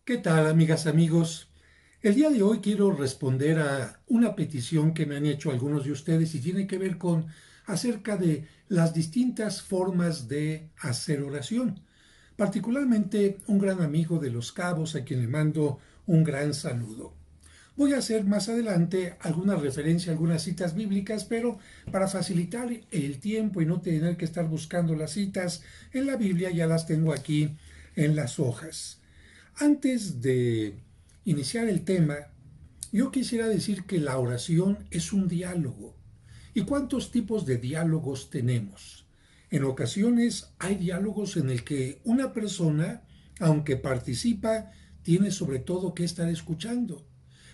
¿Qué tal, amigas, amigos? El día de hoy quiero responder a una petición que me han hecho algunos de ustedes y tiene que ver con acerca de las distintas formas de hacer oración. Particularmente un gran amigo de Los Cabos a quien le mando un gran saludo. Voy a hacer más adelante alguna referencia a algunas citas bíblicas, pero para facilitar el tiempo y no tener que estar buscando las citas en la Biblia, ya las tengo aquí en las hojas. Antes de iniciar el tema, yo quisiera decir que la oración es un diálogo. ¿Y cuántos tipos de diálogos tenemos? En ocasiones hay diálogos en el que una persona, aunque participa, tiene sobre todo que estar escuchando.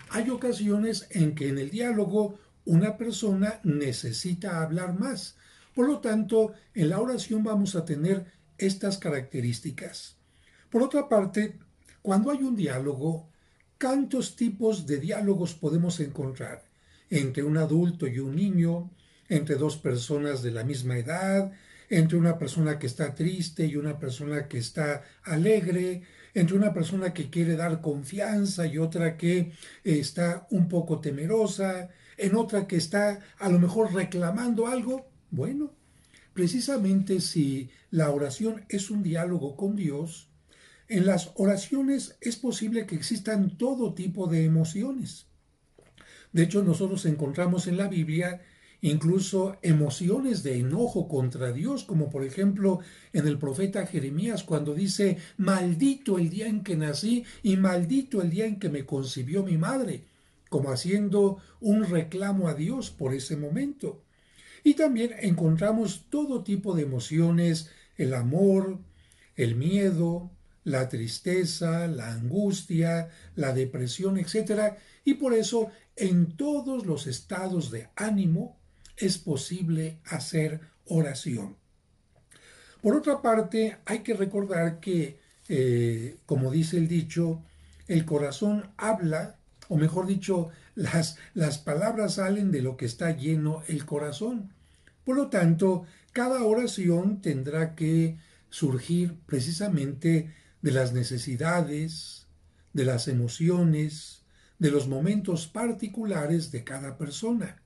Hay ocasiones en que en el diálogo una persona necesita hablar más. Por lo tanto, en la oración vamos a tener estas características. Por otra parte, cuando hay un diálogo, ¿cuántos tipos de diálogos podemos encontrar? Entre un adulto y un niño, entre dos personas de la misma edad, entre una persona que está triste y una persona que está alegre, entre una persona que quiere dar confianza y otra que está un poco temerosa, en otra que está a lo mejor reclamando algo. Bueno, precisamente si la oración es un diálogo con Dios, en las oraciones es posible que existan todo tipo de emociones. De hecho, nosotros encontramos en la Biblia incluso emociones de enojo contra Dios, como por ejemplo en el profeta Jeremías cuando dice, maldito el día en que nací y maldito el día en que me concibió mi madre, como haciendo un reclamo a Dios por ese momento. Y también encontramos todo tipo de emociones, el amor, el miedo, la tristeza, la angustia, la depresión, etcétera. Y por eso en todos los estados de ánimo es posible hacer oración. Por otra parte, hay que recordar que, como dice el dicho, el corazón habla, o mejor dicho, las palabras salen de lo que está lleno el corazón. Por lo tanto, cada oración tendrá que surgir precisamente de las necesidades, de las emociones, de los momentos particulares de cada persona.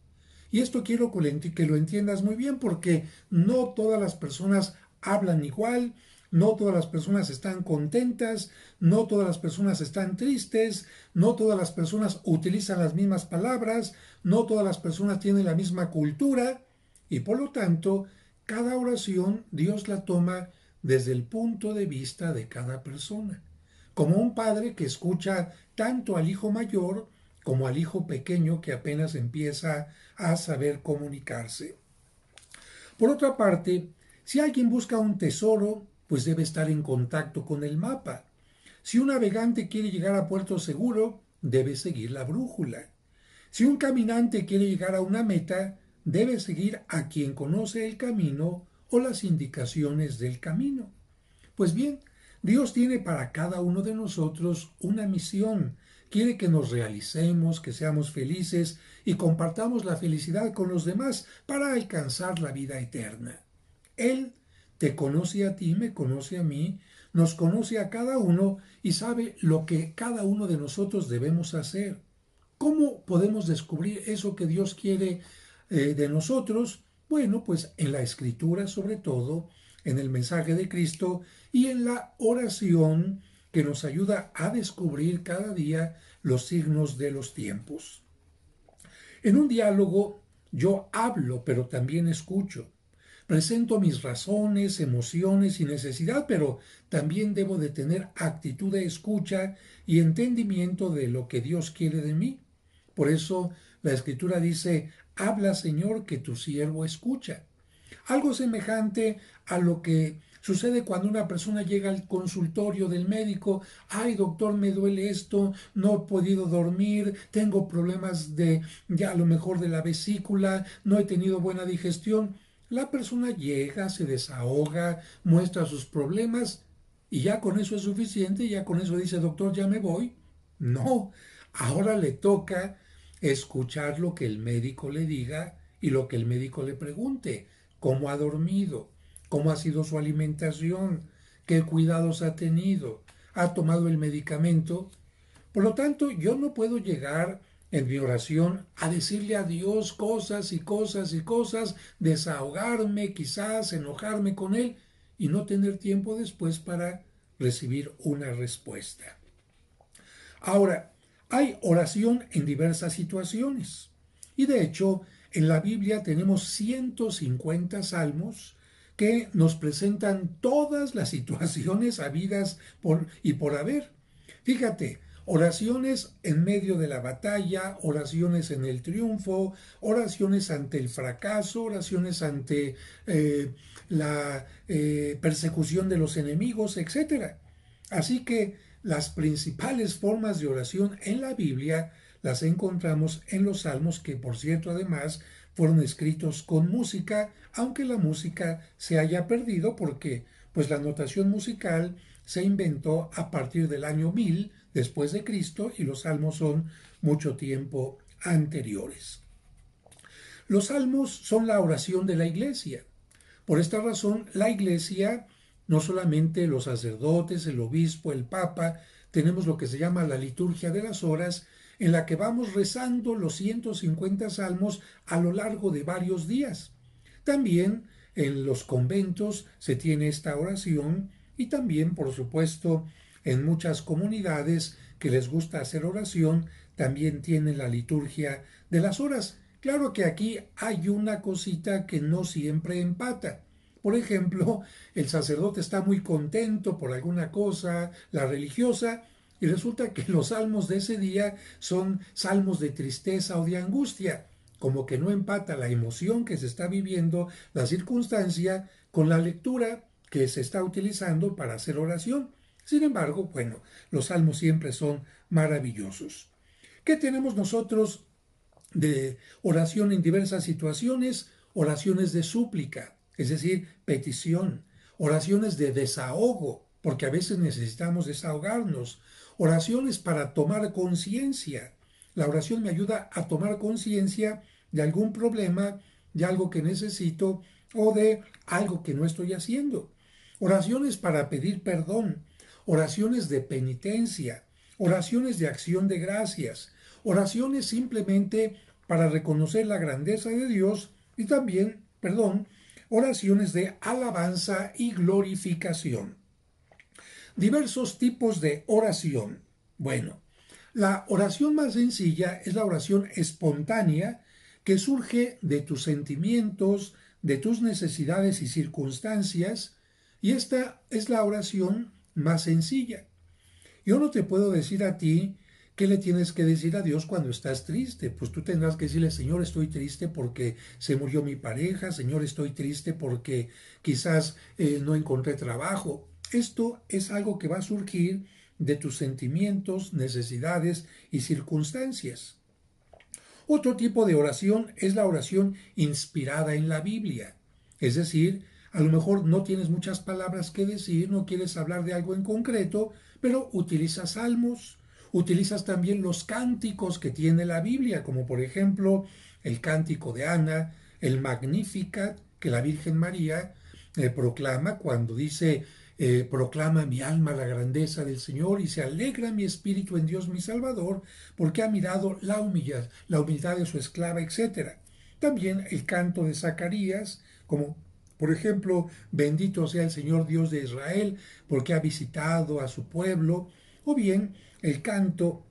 Y esto quiero que lo entiendas muy bien porque no todas las personas hablan igual, no todas las personas están contentas, no todas las personas están tristes, no todas las personas utilizan las mismas palabras, no todas las personas tienen la misma cultura y por lo tanto cada oración Dios la toma desde el punto de vista de cada persona. Como un padre que escucha tanto al hijo mayor como al hijo pequeño que apenas empieza a saber comunicarse. Por otra parte, si alguien busca un tesoro, pues debe estar en contacto con el mapa. Si un navegante quiere llegar a puerto seguro, debe seguir la brújula. Si un caminante quiere llegar a una meta, debe seguir a quien conoce el camino o las indicaciones del camino. Pues bien, Dios tiene para cada uno de nosotros una misión. Quiere que nos realicemos, que seamos felices y compartamos la felicidad con los demás para alcanzar la vida eterna. Él te conoce a ti, me conoce a mí, nos conoce a cada uno y sabe lo que cada uno de nosotros debemos hacer. ¿Cómo podemos descubrir eso que Dios quiere de nosotros? Bueno, pues en la escritura sobre todo, en el mensaje de Cristo y en la oración que nos ayuda a descubrir cada día los signos de los tiempos. En un diálogo yo hablo, pero también escucho. Presento mis razones, emociones y necesidad, pero también debo de tener actitud de escucha y entendimiento de lo que Dios quiere de mí. Por eso la Escritura dice, habla Señor que tu siervo escucha. Algo semejante a lo que sucede cuando una persona llega al consultorio del médico, ay doctor, me duele esto, no he podido dormir, tengo problemas de ya a lo mejor de la vesícula, no he tenido buena digestión. La persona llega, se desahoga, muestra sus problemas y ya con eso es suficiente, ya con eso dice doctor, ya me voy. No, ahora le toca escuchar lo que el médico le diga y lo que el médico le pregunte, cómo ha dormido, cómo ha sido su alimentación, qué cuidados ha tenido, ha tomado el medicamento. Por lo tanto, yo no puedo llegar en mi oración a decirle a Dios cosas y cosas y cosas, desahogarme, quizás enojarme con Él y no tener tiempo después para recibir una respuesta. Ahora, hay oración en diversas situaciones. Y de hecho, en la Biblia tenemos 150 salmos que nos presentan todas las situaciones habidas y por haber. Fíjate, oraciones en medio de la batalla, oraciones en el triunfo, oraciones ante el fracaso, oraciones ante la persecución de los enemigos, etc. Así que las principales formas de oración en la Biblia las encontramos en los salmos, que por cierto además fueron escritos con música, aunque la música se haya perdido porque pues la notación musical se inventó a partir del año 1000 después de Cristo y los salmos son mucho tiempo anteriores. Los salmos son la oración de la iglesia. Por esta razón, la iglesia, no solamente los sacerdotes, el obispo, el papa, tenemos lo que se llama la liturgia de las horas, en la que vamos rezando los 150 salmos a lo largo de varios días. También en los conventos se tiene esta oración y también, por supuesto, en muchas comunidades que les gusta hacer oración, también tienen la liturgia de las horas. Claro que aquí hay una cosita que no siempre empata. Por ejemplo, el sacerdote está muy contento por alguna cosa, la religiosa, y resulta que los salmos de ese día son salmos de tristeza o de angustia, como que no empata la emoción que se está viviendo, la circunstancia, con la lectura que se está utilizando para hacer oración. Sin embargo, bueno, los salmos siempre son maravillosos. ¿Qué tenemos nosotros de oración en diversas situaciones? Oraciones de súplica, es decir, petición, oraciones de desahogo, porque a veces necesitamos desahogarnos, oraciones para tomar conciencia. La oración me ayuda a tomar conciencia de algún problema, de algo que necesito o de algo que no estoy haciendo. Oraciones para pedir perdón, oraciones de penitencia, oraciones de acción de gracias, oraciones simplemente para reconocer la grandeza de Dios y también, oraciones de alabanza y glorificación. Diversos tipos de oración. Bueno, la oración más sencilla es la oración espontánea que surge de tus sentimientos, de tus necesidades y circunstancias, y esta es la oración más sencilla. Yo no te puedo decir a ti qué le tienes que decir a Dios cuando estás triste. Pues tú tendrás que decirle: Señor, estoy triste porque se murió mi pareja, Señor, estoy triste porque quizás no encontré trabajo. Esto es algo que va a surgir de tus sentimientos, necesidades y circunstancias. Otro tipo de oración es la oración inspirada en la Biblia. Es decir, a lo mejor no tienes muchas palabras que decir, no quieres hablar de algo en concreto, pero utilizas salmos, utilizas también los cánticos que tiene la Biblia, como por ejemplo el cántico de Ana, el Magnificat, que la Virgen María proclama cuando dice: proclama mi alma la grandeza del Señor y se alegra mi espíritu en Dios mi Salvador, porque ha mirado la humildad de su esclava, etc. También el canto de Zacarías, como por ejemplo: bendito sea el Señor Dios de Israel, porque ha visitado a su pueblo. O bien el canto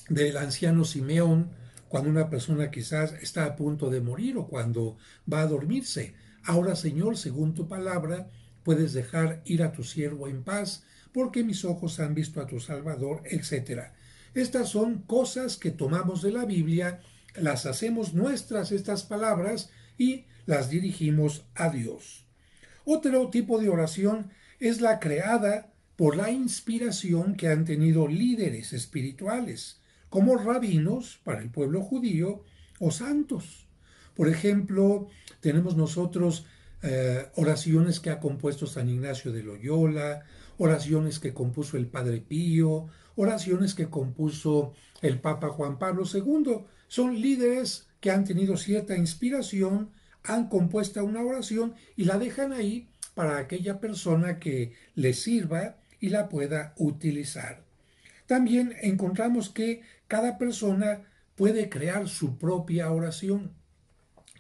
del anciano Simeón, cuando una persona quizás está a punto de morir o cuando va a dormirse: ahora, Señor, según tu palabra, puedes dejar ir a tu siervo en paz, porque mis ojos han visto a tu Salvador, etc. Estas son cosas que tomamos de la Biblia, las hacemos nuestras estas palabras y las dirigimos a Dios. Otro tipo de oración es la creada por la inspiración que han tenido líderes espirituales, como rabinos para el pueblo judío o santos. Por ejemplo, tenemos nosotros oraciones que ha compuesto San Ignacio de Loyola, oraciones que compuso el Padre Pío, oraciones que compuso el Papa Juan Pablo II. Son líderes que han tenido cierta inspiración, han compuesto una oración y la dejan ahí para aquella persona que les sirva y la pueda utilizar. También encontramos que cada persona puede crear su propia oración.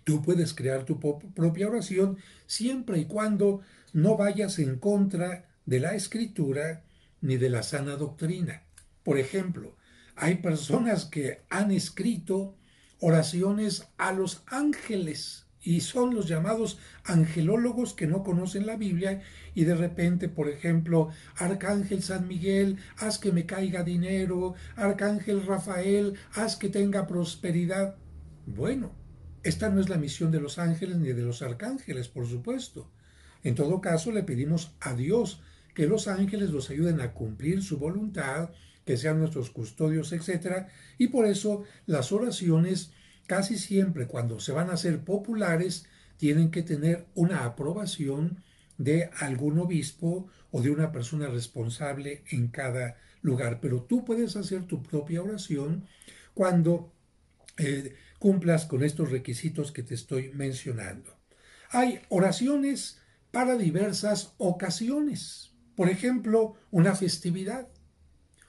Tú puedes crear tu propia oración siempre y cuando no vayas en contra de la escritura ni de la sana doctrina. Por ejemplo, hay personas que han escrito oraciones a los ángeles y son los llamados angelólogos que no conocen la Biblia y de repente, por ejemplo, Arcángel San Miguel, haz que me caiga dinero, Arcángel Rafael, haz que tenga prosperidad. Bueno, esta no es la misión de los ángeles ni de los arcángeles, por supuesto. En todo caso, le pedimos a Dios que los ángeles los ayuden a cumplir su voluntad, que sean nuestros custodios, etc. Y por eso las oraciones casi siempre cuando se van a hacer populares tienen que tener una aprobación de algún obispo o de una persona responsable en cada lugar. Pero tú puedes hacer tu propia oración cuando cumplas con estos requisitos que te estoy mencionando. Hay oraciones para diversas ocasiones. Por ejemplo, una festividad,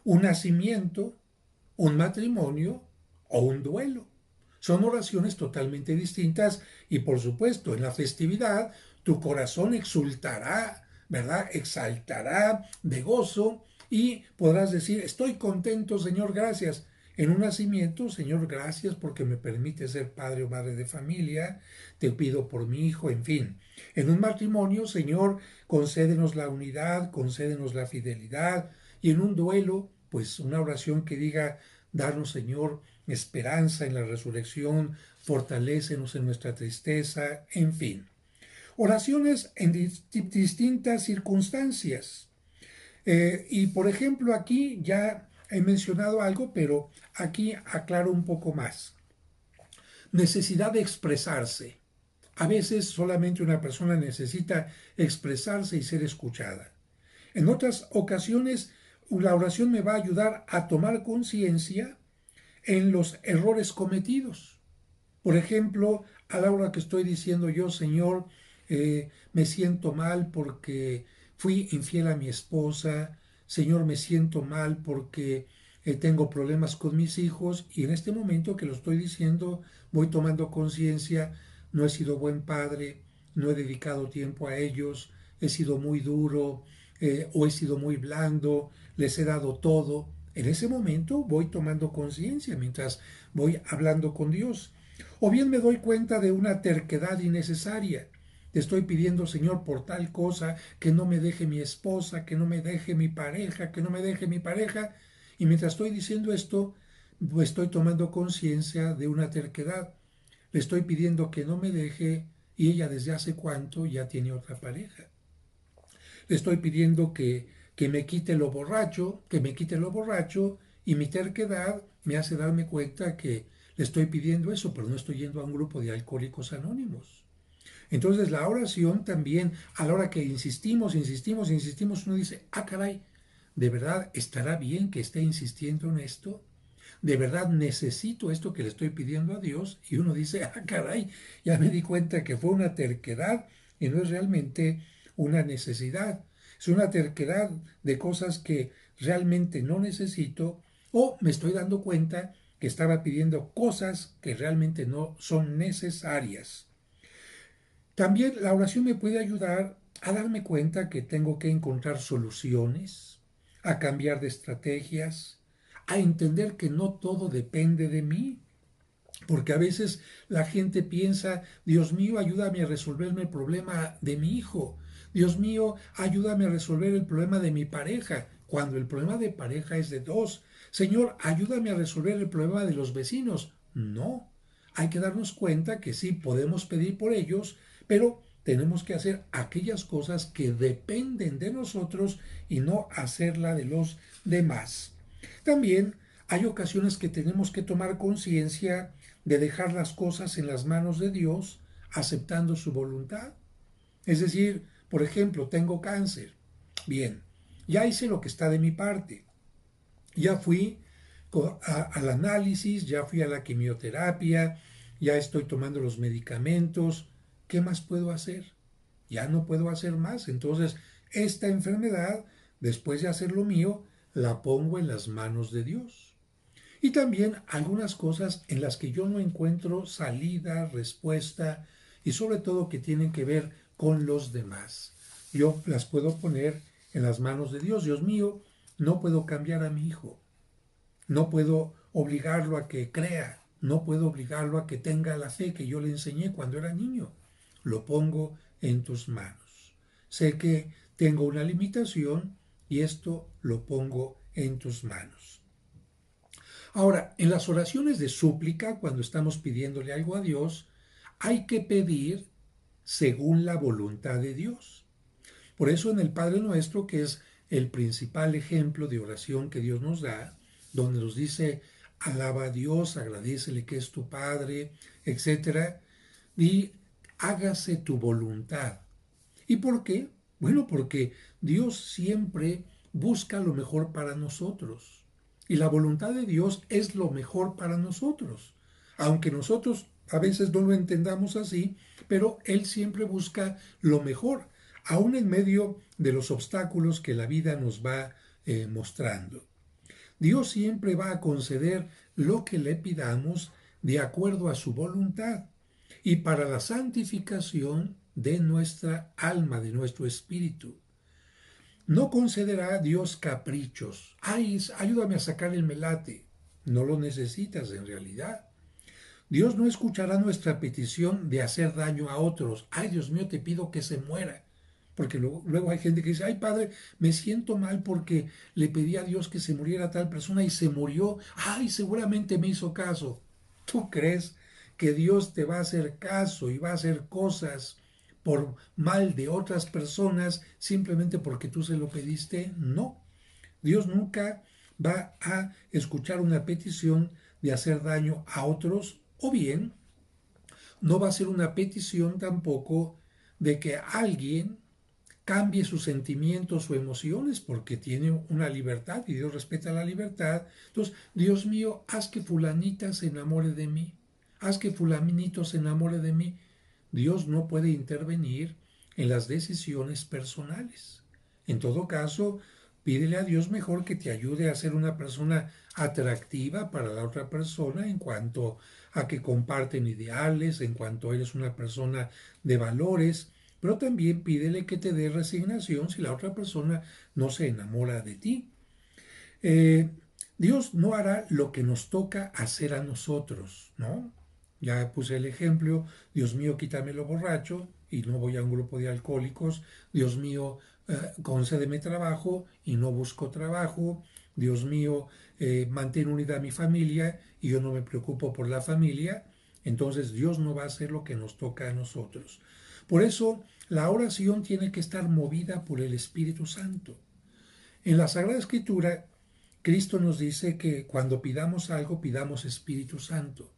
un nacimiento, un matrimonio o un duelo. Son oraciones totalmente distintas y por supuesto en la festividad tu corazón exultará, ¿verdad? Exaltará de gozo y podrás decir, estoy contento, Señor, gracias. En un nacimiento, Señor, gracias porque me permite ser padre o madre de familia, te pido por mi hijo, en fin. En un matrimonio, Señor, concédenos la unidad, concédenos la fidelidad. Y en un duelo, pues una oración que diga, danos, Señor, esperanza en la resurrección, fortalécenos en nuestra tristeza, en fin. Oraciones en distintas circunstancias. Y por ejemplo, aquí ya he mencionado algo, pero aquí aclaro un poco más. Necesidad de expresarse. A veces solamente una persona necesita expresarse y ser escuchada. En otras ocasiones, la oración me va a ayudar a tomar conciencia en los errores cometidos. Por ejemplo, a la hora que estoy diciendo yo, Señor, me siento mal porque fui infiel a mi esposa, Señor, me siento mal porque tengo problemas con mis hijos y en este momento que lo estoy diciendo voy tomando conciencia, no he sido buen padre, no he dedicado tiempo a ellos, he sido muy duro o he sido muy blando, les he dado todo. En ese momento voy tomando conciencia mientras voy hablando con Dios. O bien me doy cuenta de una terquedad innecesaria. Te estoy pidiendo, Señor, por tal cosa, que no me deje mi esposa, que no me deje mi pareja, que no me deje mi pareja. Y mientras estoy diciendo esto, pues estoy tomando conciencia de una terquedad. Le estoy pidiendo que no me deje y ella desde hace cuánto ya tiene otra pareja. Le estoy pidiendo que me quite lo borracho, que me quite lo borracho y mi terquedad me hace darme cuenta que le estoy pidiendo eso, pero no estoy yendo a un grupo de alcohólicos anónimos. Entonces la oración también, a la hora que insistimos, uno dice, ah, caray, ¿de verdad estará bien que esté insistiendo en esto? ¿De verdad necesito esto que le estoy pidiendo a Dios? Y uno dice, ah, caray, ya me di cuenta que fue una terquedad y no es realmente una necesidad. Es una terquedad de cosas que realmente no necesito o me estoy dando cuenta que estaba pidiendo cosas que realmente no son necesarias. También la oración me puede ayudar a darme cuenta que tengo que encontrar soluciones, a cambiar de estrategias, a entender que no todo depende de mí. Porque a veces la gente piensa, Dios mío, ayúdame a resolverme el problema de mi hijo. Dios mío, ayúdame a resolver el problema de mi pareja, cuando el problema de pareja es de dos. Señor, ayúdame a resolver el problema de los vecinos. No, hay que darnos cuenta que sí podemos pedir por ellos, pero tenemos que hacer aquellas cosas que dependen de nosotros y no hacerla de los demás. También hay ocasiones que tenemos que tomar conciencia de dejar las cosas en las manos de Dios, aceptando su voluntad. Es decir, por ejemplo, tengo cáncer. Bien, ya hice lo que está de mi parte. Ya fui al análisis, ya fui a la quimioterapia, ya estoy tomando los medicamentos. ¿Qué más puedo hacer? Ya no puedo hacer más. Entonces, esta enfermedad Después de hacer lo mío, la pongo en las manos de Dios. Y también algunas cosas en las que yo no encuentro salida, respuesta y sobre todo que tienen que ver con los demás. Yo las puedo poner en las manos de Dios. Dios mío, no puedo cambiar a mi hijo. No puedo obligarlo a que crea. No puedo obligarlo a que tenga la fe que yo le enseñé cuando era niño. Lo pongo en tus manos. Sé que tengo una limitación y esto lo pongo en tus manos. Ahora, en las oraciones de súplica, cuando estamos pidiéndole algo a Dios, hay que pedir según la voluntad de Dios. Por eso en el Padre Nuestro, que es el principal ejemplo de oración que Dios nos da, donde nos dice, alaba a Dios, agradécele que es tu Padre, etcétera, y hágase tu voluntad. ¿Y por qué? Bueno, porque Dios siempre busca lo mejor para nosotros. Y la voluntad de Dios es lo mejor para nosotros. Aunque nosotros a veces no lo entendamos así, pero Él siempre busca lo mejor, aún en medio de los obstáculos que la vida nos va mostrando. Dios siempre va a conceder lo que le pidamos de acuerdo a su voluntad y para la santificación de nuestra alma, de nuestro espíritu. No concederá a Dios caprichos. Ay, ayúdame a sacar el melate. No lo necesitas en realidad. Dios no escuchará nuestra petición de hacer daño a otros. Ay, Dios mío, te pido que se muera. Porque luego hay gente que dice, ay padre, me siento mal porque le pedí a Dios que se muriera tal persona y se murió. Ay, seguramente me hizo caso. ¿Tú crees que Dios te va a hacer caso y va a hacer cosas por mal de otras personas simplemente porque tú se lo pediste? No. Dios nunca va a escuchar una petición de hacer daño a otros o bien no va a ser una petición tampoco de que alguien cambie sus sentimientos o emociones porque tiene una libertad y Dios respeta la libertad. Entonces, Dios mío, haz que fulanita se enamore de mí, haz que fulanito se enamore de mí. Dios no puede intervenir en las decisiones personales. En todo caso, pídele a Dios mejor que te ayude a ser una persona atractiva para la otra persona en cuanto a que comparten ideales, en cuanto eres una persona de valores, pero también pídele que te dé resignación si la otra persona no se enamora de ti. Eh, Dios no hará lo que nos toca hacer a nosotros, ¿no? Ya puse el ejemplo, Dios mío, quítame lo borracho y no voy a un grupo de alcohólicos, Dios mío, concédeme trabajo y no busco trabajo, Dios mío, mantén unida a mi familia y yo no me preocupo por la familia, entonces Dios no va a hacer lo que nos toca a nosotros. Por eso la oración tiene que estar movida por el Espíritu Santo. En la Sagrada Escritura, Cristo nos dice que cuando pidamos algo, pidamos Espíritu Santo.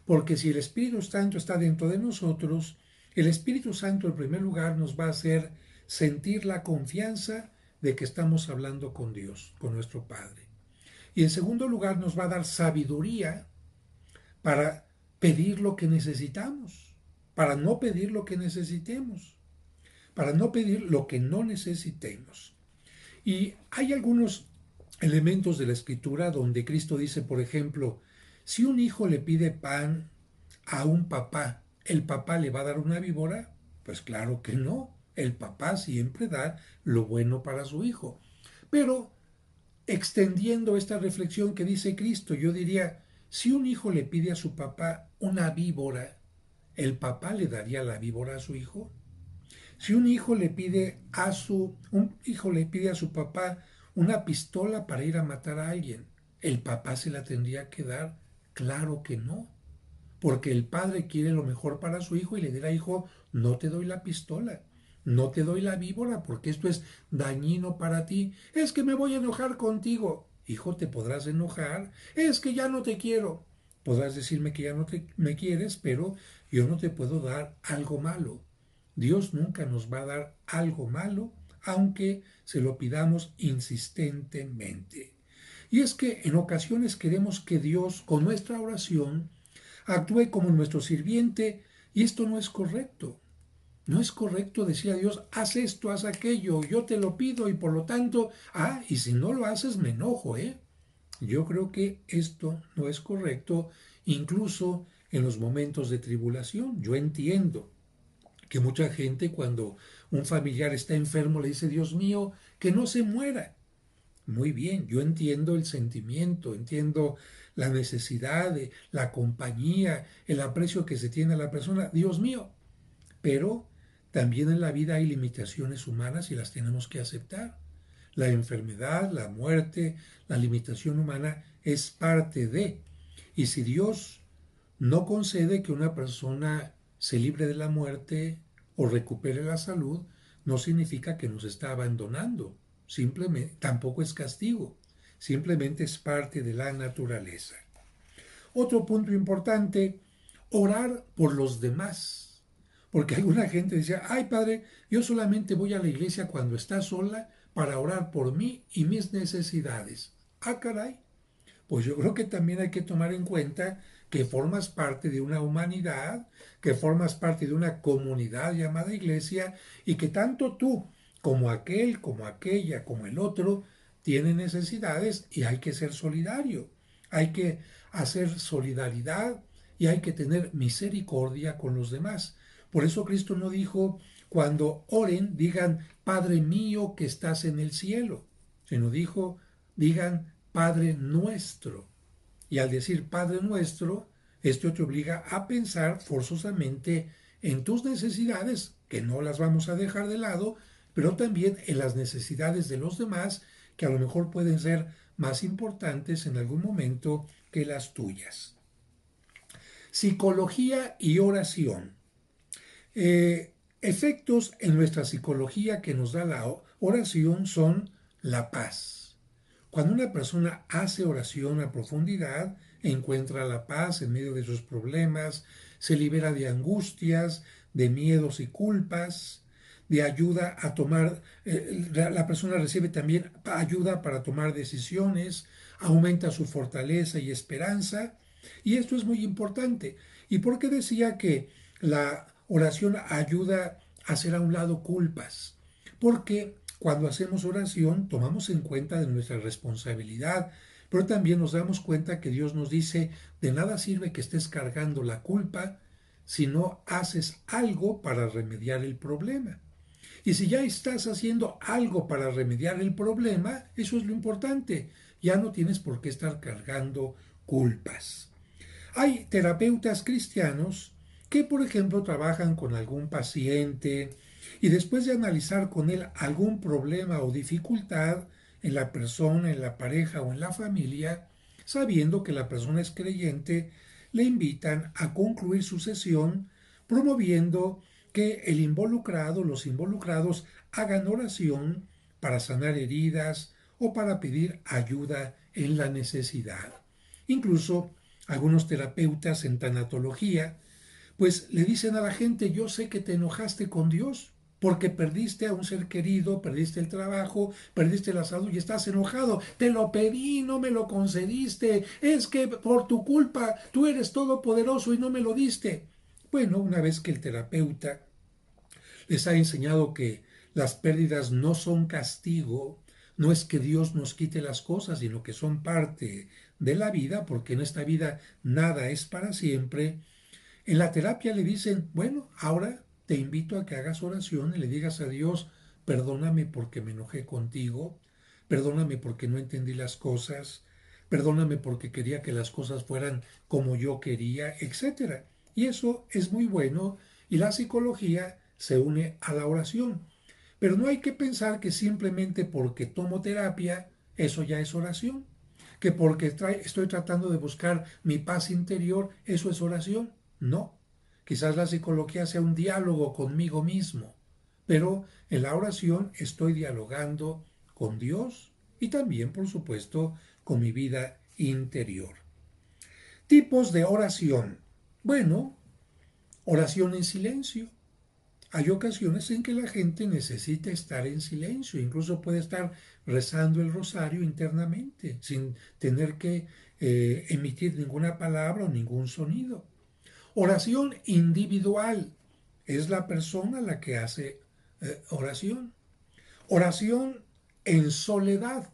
Porque si el Espíritu Santo está dentro de nosotros, el Espíritu Santo en primer lugar nos va a hacer sentir la confianza de que estamos hablando con Dios, con nuestro Padre. Y en segundo lugar nos va a dar sabiduría para pedir lo que necesitamos, para no pedir lo que necesitemos, para no pedir lo que no necesitemos. Y hay algunos elementos de la escritura donde Cristo dice, por ejemplo, si un hijo le pide pan a un papá, ¿el papá le va a dar una víbora? Pues claro que no. El papá siempre da lo bueno para su hijo. Pero extendiendo esta reflexión que dice Cristo, yo diría, si un hijo le pide a su papá una víbora, ¿el papá le daría la víbora a su hijo? Si un hijo le pide a su papá una pistola para ir a matar a alguien, ¿el papá se la tendría que dar? Claro que no, porque el padre quiere lo mejor para su hijo y le dirá, hijo, no te doy la pistola, no te doy la víbora, porque esto es dañino para ti. Es que me voy a enojar contigo. Hijo, te podrás enojar. Es que ya no te quiero. Podrás decirme que ya no me quieres, pero yo no te puedo dar algo malo. Dios nunca nos va a dar algo malo, aunque se lo pidamos insistentemente. Y es que en ocasiones queremos que Dios, con nuestra oración, actúe como nuestro sirviente, y esto no es correcto. No es correcto decir a Dios, haz esto, haz aquello, yo te lo pido y por lo tanto, y si no lo haces me enojo, ¿eh? Yo creo que esto no es correcto, incluso en los momentos de tribulación. Yo entiendo que mucha gente cuando un familiar está enfermo le dice, Dios mío, que no se muera. Muy bien, yo entiendo el sentimiento, entiendo la necesidad de la compañía, el aprecio que se tiene a la persona, Dios mío, pero también en la vida hay limitaciones humanas y las tenemos que aceptar. La enfermedad, la muerte, la limitación humana es parte de. Y si Dios no concede que una persona se libre de la muerte o recupere la salud, no significa que nos está abandonando. Simplemente, tampoco es castigo. Simplemente es parte de la naturaleza. Otro punto importante, orar por los demás. Porque alguna gente dice, ay padre, yo solamente voy a la iglesia cuando está sola para orar por mí y mis necesidades. Ah, caray. Pues yo creo que también hay que tomar en cuenta que formas parte de una humanidad, que formas parte de una comunidad llamada iglesia y que tanto tú como aquel, como aquella, como el otro, tienen necesidades y hay que ser solidario. Hay que hacer solidaridad y hay que tener misericordia con los demás. Por eso Cristo no dijo, cuando oren, digan, Padre mío que estás en el cielo, sino dijo, digan, Padre nuestro. Y al decir Padre nuestro, esto te obliga a pensar forzosamente en tus necesidades, que no las vamos a dejar de lado, pero también en las necesidades de los demás, que a lo mejor pueden ser más importantes en algún momento que las tuyas. Psicología y oración. Efectos en nuestra psicología que nos da la oración son la paz. Cuando una persona hace oración a profundidad, encuentra la paz en medio de sus problemas, se libera de angustias, de miedos y culpas, de ayuda a tomar, la persona recibe también ayuda para tomar decisiones, aumenta su fortaleza y esperanza, y esto es muy importante. ¿Y por qué decía que la oración ayuda a hacer a un lado culpas? Porque cuando hacemos oración tomamos en cuenta de nuestra responsabilidad, pero también nos damos cuenta que Dios nos dice, de nada sirve que estés cargando la culpa si no haces algo para remediar el problema. Y si ya estás haciendo algo para remediar el problema, eso es lo importante. Ya no tienes por qué estar cargando culpas. Hay terapeutas cristianos que, por ejemplo, trabajan con algún paciente y después de analizar con él algún problema o dificultad en la persona, en la pareja o en la familia, sabiendo que la persona es creyente, le invitan a concluir su sesión promoviendo que el involucrado, los involucrados, hagan oración para sanar heridas o para pedir ayuda en la necesidad. Incluso algunos terapeutas en tanatología, pues le dicen a la gente, yo sé que te enojaste con Dios porque perdiste a un ser querido, perdiste el trabajo, perdiste la salud y estás enojado. Te lo pedí, no me lo concediste. Es que por tu culpa tú eres todopoderoso y no me lo diste. Bueno, una vez que el terapeuta les ha enseñado que las pérdidas no son castigo, no es que Dios nos quite las cosas, sino que son parte de la vida, porque en esta vida nada es para siempre. En la terapia le dicen, bueno, ahora te invito a que hagas oración y le digas a Dios, perdóname porque me enojé contigo, perdóname porque no entendí las cosas, perdóname porque quería que las cosas fueran como yo quería, etcétera. Y eso es muy bueno y la psicología se une a la oración. Pero no hay que pensar que simplemente porque tomo terapia, eso ya es oración. Que porque estoy tratando de buscar mi paz interior, eso es oración. No. Quizás la psicología sea un diálogo conmigo mismo. Pero en la oración estoy dialogando con Dios y también, por supuesto, con mi vida interior. Tipos de oración. Bueno, oración en silencio. Hay ocasiones en que la gente necesita estar en silencio, incluso puede estar rezando el rosario internamente, sin tener que emitir ninguna palabra o ningún sonido. Oración individual. es la persona la que hace oración. Oración en soledad.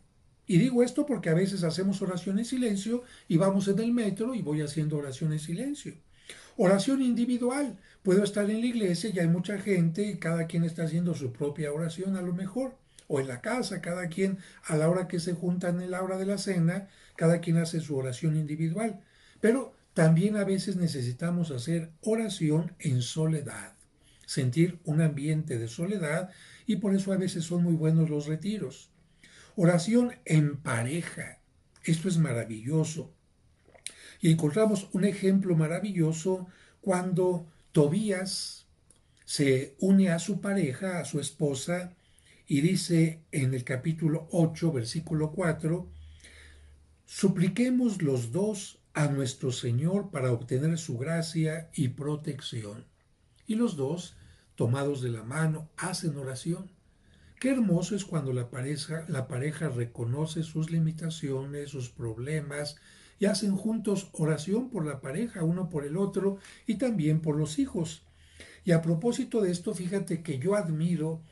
Y digo esto porque a veces hacemos oración en silencio y vamos en el metro y voy haciendo oración en silencio. Oración individual. Puedo estar en la iglesia y hay mucha gente y cada quien está haciendo su propia oración a lo mejor. O en la casa, cada quien a la hora que se juntan en la hora de la cena, cada quien hace su oración individual. Pero también a veces necesitamos hacer oración en soledad, sentir un ambiente de soledad y por eso a veces son muy buenos los retiros. Oración en pareja. Esto es maravilloso. Y encontramos un ejemplo maravilloso cuando Tobías se une a su pareja, a su esposa, y dice en el capítulo 8, versículo 4, supliquemos los dos a nuestro Señor para obtener su gracia y protección. Y los dos, tomados de la mano, hacen oración. Qué hermoso es cuando la pareja reconoce sus limitaciones, sus problemas, y hacen juntos oración por la pareja, uno por el otro, y también por los hijos. Y a propósito de esto, fíjate que yo admiro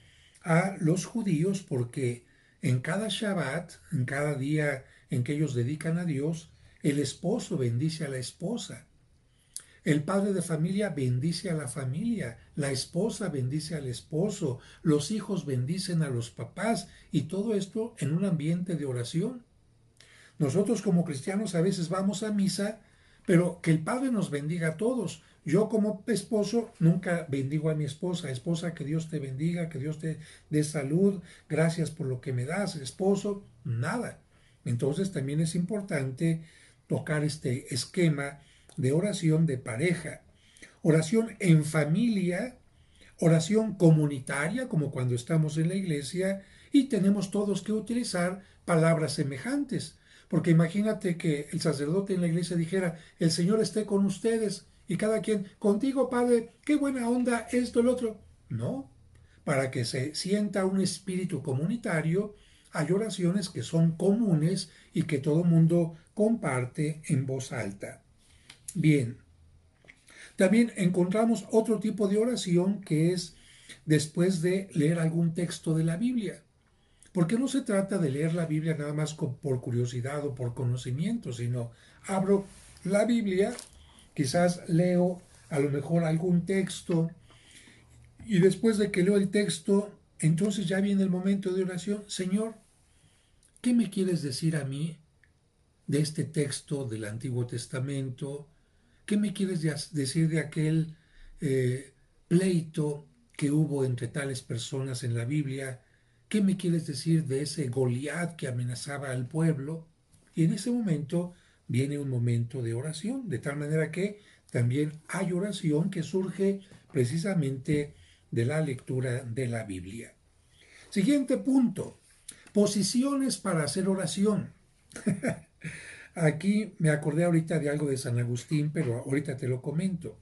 a los judíos porque en cada Shabbat, en cada día en que ellos dedican a Dios, el esposo bendice a la esposa. El padre de familia bendice a la familia, la esposa bendice al esposo, los hijos bendicen a los papás y todo esto en un ambiente de oración. Nosotros como cristianos a veces vamos a misa, pero que el Padre nos bendiga a todos. Yo como esposo nunca bendigo a mi esposa. Esposa, que Dios te bendiga, que Dios te dé salud, gracias por lo que me das. Esposo, nada. Entonces también es importante tocar este esquema de oración de pareja. Oración en familia, oración comunitaria, como cuando estamos en la iglesia, y tenemos todos que utilizar palabras semejantes. Porque imagínate que el sacerdote en la iglesia dijera, el Señor esté con ustedes, y cada quien, contigo, Padre, qué buena onda, esto, el otro. No, para que se sienta un espíritu comunitario, hay oraciones que son comunes y que todo mundo comparte en voz alta. Bien, también encontramos otro tipo de oración que es después de leer algún texto de la Biblia. Porque no se trata de leer la Biblia nada más por curiosidad o por conocimiento, sino abro la Biblia, quizás leo a lo mejor algún texto y después de que leo el texto, entonces ya viene el momento de oración. Señor, ¿qué me quieres decir a mí de este texto del Antiguo Testamento? ¿Qué me quieres decir de aquel pleito que hubo entre tales personas en la Biblia? ¿Qué me quieres decir de ese Goliat que amenazaba al pueblo? Y en ese momento viene un momento de oración, de tal manera que también hay oración que surge precisamente de la lectura de la Biblia. Siguiente punto, posiciones para hacer oración. Aquí me acordé ahorita de algo de San Agustín, pero ahorita te lo comento.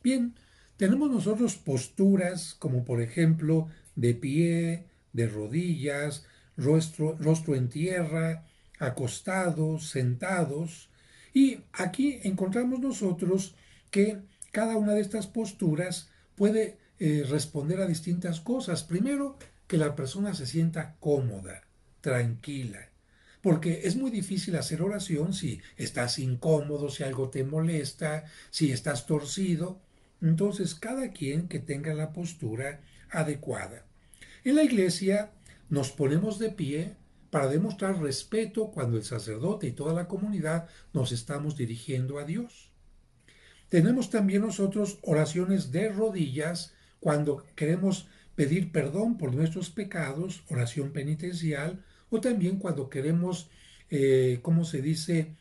Bien, tenemos nosotros posturas como por ejemplo de pie, de rodillas, rostro en tierra, acostados, sentados. Y aquí encontramos nosotros que cada una de estas posturas puede responder a distintas cosas. Primero, que la persona se sienta cómoda, tranquila, porque es muy difícil hacer oración si estás incómodo, si algo te molesta, si estás torcido. Entonces, cada quien que tenga la postura adecuada. En la iglesia nos ponemos de pie para demostrar respeto cuando el sacerdote y toda la comunidad nos estamos dirigiendo a Dios. Tenemos también nosotros oraciones de rodillas cuando queremos pedir perdón por nuestros pecados, oración penitencial, o también cuando queremos, ¿cómo se dice?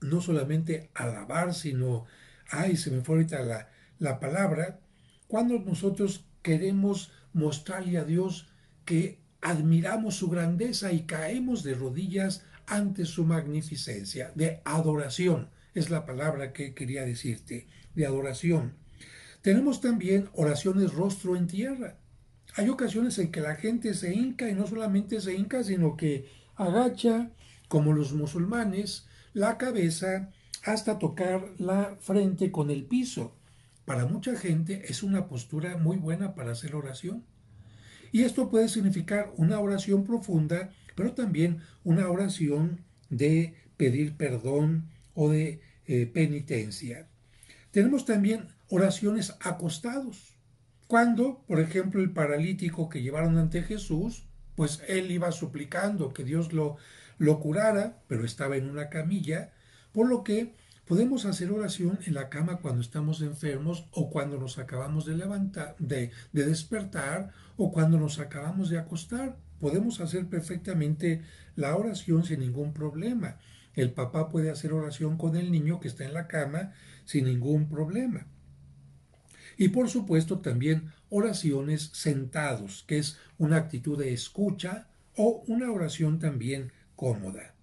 No solamente alabar, sino, ay, se me fue ahorita la palabra, cuando nosotros queremos mostrarle a Dios que admiramos su grandeza y caemos de rodillas ante su magnificencia, de adoración, es la palabra que quería decirte, de adoración. Tenemos también oraciones rostro en tierra. Hay ocasiones en que la gente se hinca y no solamente se hinca, sino que agacha, como los musulmanes, la cabeza hasta tocar la frente con el piso. para mucha gente es una postura muy buena para hacer oración. Y esto puede significar una oración profunda, pero también una oración de pedir perdón o de penitencia. Tenemos también oraciones acostados. Cuando, por ejemplo, el paralítico que llevaron ante Jesús, pues él iba suplicando que Dios lo curara, pero estaba en una camilla, por lo que podemos hacer oración en la cama cuando estamos enfermos o cuando nos acabamos de levantar, de despertar o cuando nos acabamos de acostar. Podemos hacer perfectamente la oración sin ningún problema. El papá puede hacer oración con el niño que está en la cama sin ningún problema. Y por supuesto también oraciones sentados, que es una actitud de escucha o una oración también cómoda.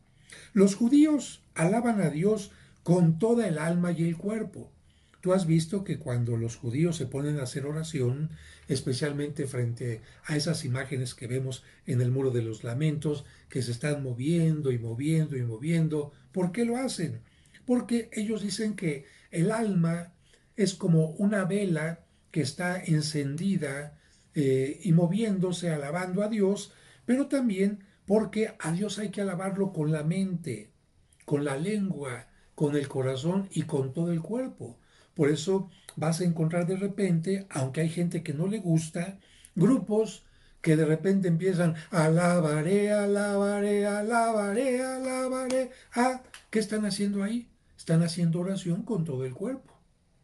Los judíos alaban a Dios con toda el alma y el cuerpo. Tú has visto que cuando los judíos se ponen a hacer oración, especialmente frente a esas imágenes que vemos en el Muro de los Lamentos, que se están moviendo y moviendo y moviendo, ¿por qué lo hacen? Porque ellos dicen que el alma es como una vela que está encendida y moviéndose, alabando a Dios, pero también porque a Dios hay que alabarlo con la mente, con la lengua, con el corazón y con todo el cuerpo. Por eso vas a encontrar de repente, aunque hay gente que no le gusta, grupos que de repente empiezan alabaré, alabaré, alabaré, alabaré. Ah, ¿qué están haciendo ahí? Están haciendo oración con todo el cuerpo.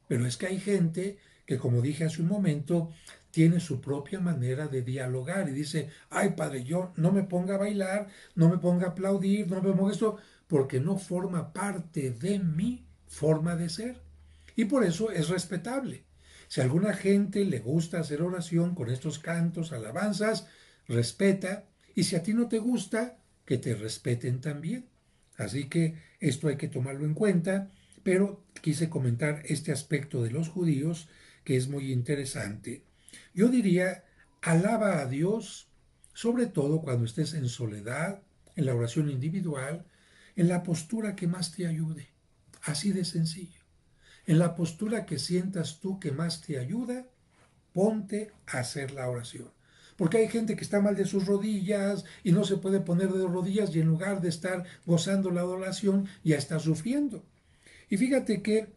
Pero es que hay gente que, como dije hace un momento, tiene su propia manera de dialogar y dice, ay padre, yo no me ponga a bailar, no me ponga a aplaudir, no me ponga esto, porque no forma parte de mi forma de ser. Y por eso es respetable. Si a alguna gente le gusta hacer oración con estos cantos, alabanzas, respeta. Y si a ti no te gusta, que te respeten también. Así que esto hay que tomarlo en cuenta, pero quise comentar este aspecto de los judíos que es muy interesante. Yo diría, alaba a Dios, sobre todo cuando estés en soledad, en la oración individual, en la postura que más te ayude. Así de sencillo. En la postura que sientas tú que más te ayuda, ponte a hacer la oración. Porque hay gente que está mal de sus rodillas y no se puede poner de rodillas y en lugar de estar gozando la adoración ya está sufriendo. Y fíjate que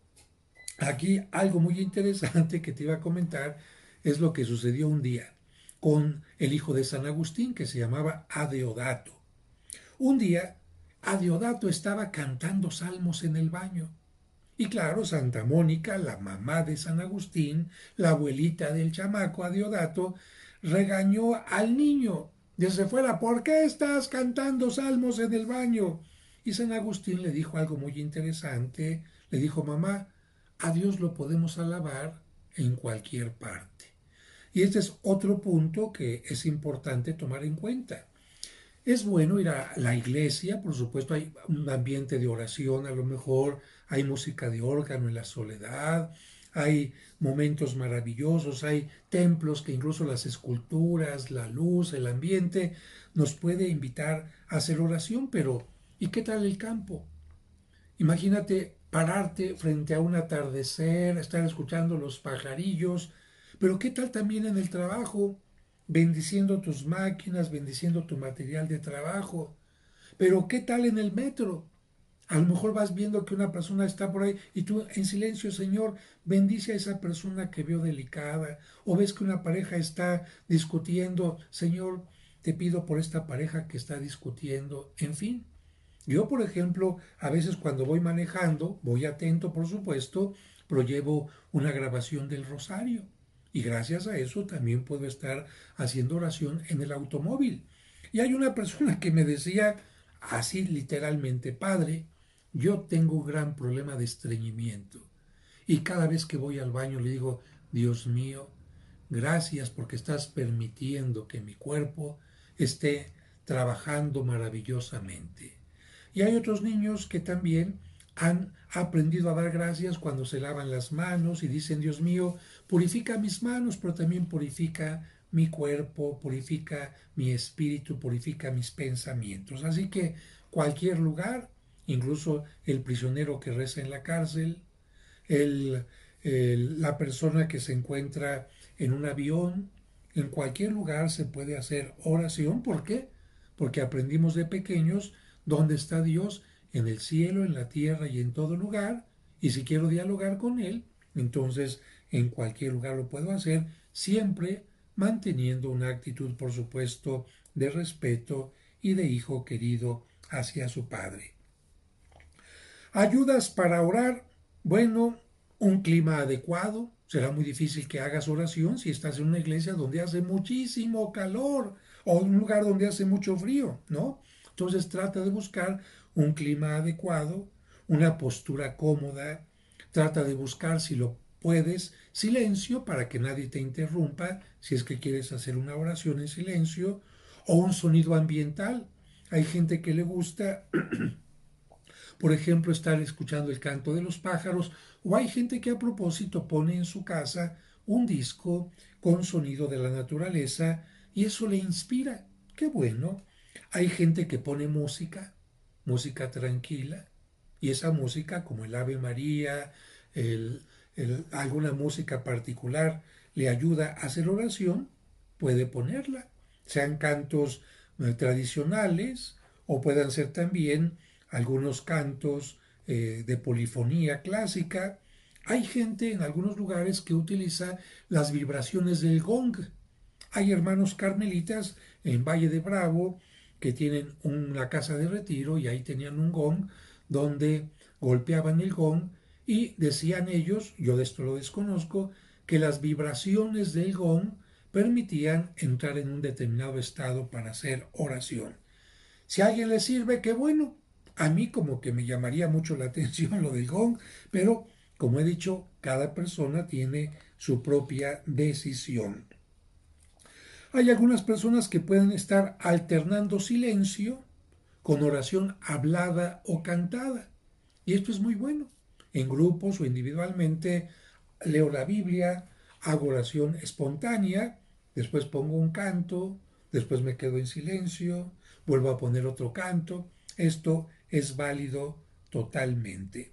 aquí algo muy interesante que te iba a comentar es lo que sucedió un día con el hijo de San Agustín que se llamaba Adeodato. Un día Adeodato estaba cantando salmos en el baño. Y claro, Santa Mónica, la mamá de San Agustín, la abuelita del chamaco Adeodato, regañó al niño desde fuera, ¿por qué estás cantando salmos en el baño? Y San Agustín le dijo algo muy interesante, le dijo, mamá, a Dios lo podemos alabar en cualquier parte. Y este es otro punto que es importante tomar en cuenta. Es bueno ir a la iglesia, por supuesto hay un ambiente de oración, a lo mejor hay música de órgano en la soledad, hay momentos maravillosos, hay templos que incluso las esculturas, la luz, el ambiente nos puede invitar a hacer oración, pero ¿y qué tal el campo? Imagínate pararte frente a un atardecer, estar escuchando los pajarillos, pero ¿qué tal también en el trabajo? Bendiciendo tus máquinas, bendiciendo tu material de trabajo. Pero ¿qué tal en el metro? A lo mejor vas viendo que una persona está por ahí y tú en silencio, Señor, bendice a esa persona que veo delicada. O ves que una pareja está discutiendo, Señor, te pido por esta pareja que está discutiendo. En fin, yo, por ejemplo, a veces cuando voy manejando, voy atento, por supuesto, pero llevo una grabación del rosario. Y gracias a eso también puedo estar haciendo oración en el automóvil. Y hay una persona que me decía así literalmente, Padre, yo tengo un gran problema de estreñimiento. Y cada vez que voy al baño le digo, Dios mío, gracias porque estás permitiendo que mi cuerpo esté trabajando maravillosamente. Y hay otros niños que también han aprendido a dar gracias cuando se lavan las manos y dicen, Dios mío, purifica mis manos, pero también purifica mi cuerpo, purifica mi espíritu, purifica mis pensamientos. Así que cualquier lugar, incluso el prisionero que reza en la cárcel, el la persona que se encuentra en un avión, en cualquier lugar se puede hacer oración. ¿Por qué? Porque aprendimos de pequeños dónde está Dios, en el cielo, en la tierra y en todo lugar. Y si quiero dialogar con Él, entonces en cualquier lugar lo puedo hacer, siempre manteniendo una actitud, por supuesto, de respeto y de hijo querido hacia su Padre. Ayudas para orar. Bueno, un clima adecuado. Será muy difícil que hagas oración si estás en una iglesia donde hace muchísimo calor o en un lugar donde hace mucho frío, ¿no? Entonces trata de buscar un clima adecuado, una postura cómoda. Trata de buscar, si lo puedes, silencio para que nadie te interrumpa si es que quieres hacer una oración en silencio, o un sonido ambiental. Hay gente que le gusta, por ejemplo, estar escuchando el canto de los pájaros, o hay gente que a propósito pone en su casa un disco con sonido de la naturaleza y eso le inspira. Qué bueno. Hay gente que pone música, música tranquila, y esa música, como el Ave María, el, alguna música particular, le ayuda a hacer oración, puede ponerla. Sean cantos tradicionales o puedan ser también algunos cantos de polifonía clásica. Hay gente en algunos lugares que utiliza las vibraciones del gong. Hay hermanos carmelitas en Valle de Bravo que tienen una casa de retiro y ahí tenían un gong donde golpeaban el gong y decían ellos, yo de esto lo desconozco, que las vibraciones del gong permitían entrar en un determinado estado para hacer oración. Si a alguien le sirve, qué bueno. A mí como que me llamaría mucho la atención lo del gong, pero como he dicho, cada persona tiene su propia decisión. Hay algunas personas que pueden estar alternando silencio con oración hablada o cantada. Y esto es muy bueno. En grupos o individualmente leo la Biblia, hago oración espontánea, después pongo un canto, después me quedo en silencio, vuelvo a poner otro canto. Esto es válido totalmente.